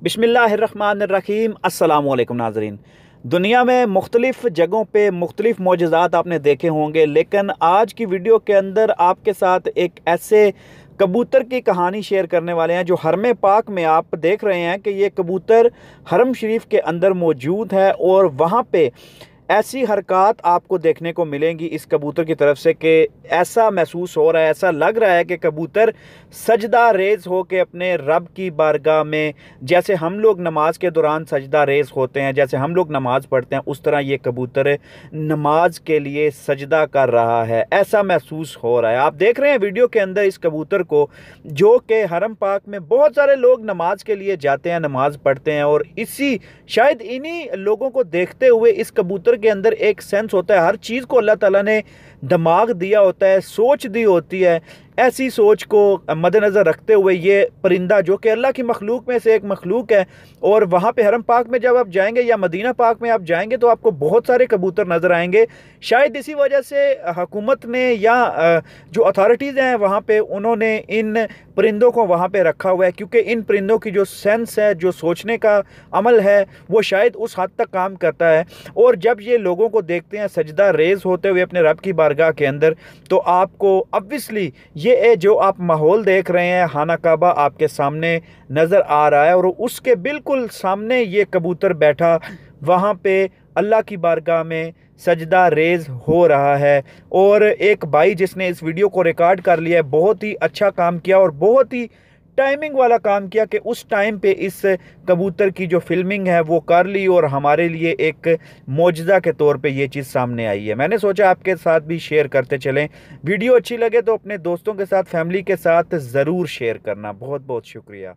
बिस्मिल्लाहिर्रहमानिर्रहीम। अस्सलामुअलैकुम नाज़रीन। दुनिया में मुख्तलिफ़ जगहों पे मुख्तलिफ़ मौजज़ात आपने देखे होंगे, लेकिन आज की वीडियो के अंदर आपके साथ एक ऐसे कबूतर की कहानी शेयर करने वाले हैं जो हरम पाक में आप देख रहे हैं कि ये कबूतर हरम शरीफ के अंदर मौजूद है और वहाँ पे ऐसी हरकत आपको देखने को मिलेंगी इस कबूतर की तरफ से कि ऐसा महसूस हो रहा है, ऐसा लग रहा है कि कबूतर सजदा रेज़ हो के अपने रब की बारगाह में, जैसे हम लोग नमाज के दौरान सजदा रेज़ होते हैं, जैसे हम लोग नमाज पढ़ते हैं, उस तरह ये कबूतर नमाज के लिए सजदा कर रहा है। ऐसा महसूस हो रहा है। आप देख रहे हैं वीडियो के अंदर इस कबूतर को, जो कि हरम पाक में बहुत सारे लोग नमाज के लिए जाते हैं, नमाज पढ़ते हैं, और इसी शायद इन्हीं लोगों को देखते हुए इस कबूतर के अंदर एक सेंस होता है। हर चीज़ को अल्लाह ताला ने दिमाग दिया होता है, सोच दी होती है। ऐसी सोच को मद्देनज़र रखते हुए ये परिंदा, जो कि अल्लाह की मखलूक में से एक मखलूक है, और वहाँ पे हरम पाक में जब आप जाएंगे या मदीना पाक में आप जाएंगे तो आपको बहुत सारे कबूतर नज़र आएंगे। शायद इसी वजह से हुकूमत ने या जो अथॉरिटीज़ हैं वहाँ पे, उन्होंने इन परिंदों को वहाँ पे रखा हुआ है, क्योंकि इन परिंदों की जो सेंस है, जो सोचने का अमल है, वो शायद उस हद तक काम करता है। और जब ये लोगों को देखते हैं सजदा रेज़ होते हुए अपने रब की बारगाह के अंदर, तो आपको ऑब्वियसली ये जो आप माहौल देख रहे हैं, खाना काबा आपके सामने नज़र आ रहा है और उसके बिल्कुल सामने ये कबूतर बैठा वहाँ पे अल्लाह की बारगाह में सजदा रेज़ हो रहा है। और एक भाई जिसने इस वीडियो को रिकॉर्ड कर लिया है, बहुत ही अच्छा काम किया और बहुत ही टाइमिंग वाला काम किया कि उस टाइम पे इस कबूतर की जो फिल्मिंग है वो कर ली और हमारे लिए एक मौजज़ा के तौर पे ये चीज़ सामने आई है। मैंने सोचा आपके साथ भी शेयर करते चलें। वीडियो अच्छी लगे तो अपने दोस्तों के साथ, फैमिली के साथ ज़रूर शेयर करना। बहुत बहुत शुक्रिया।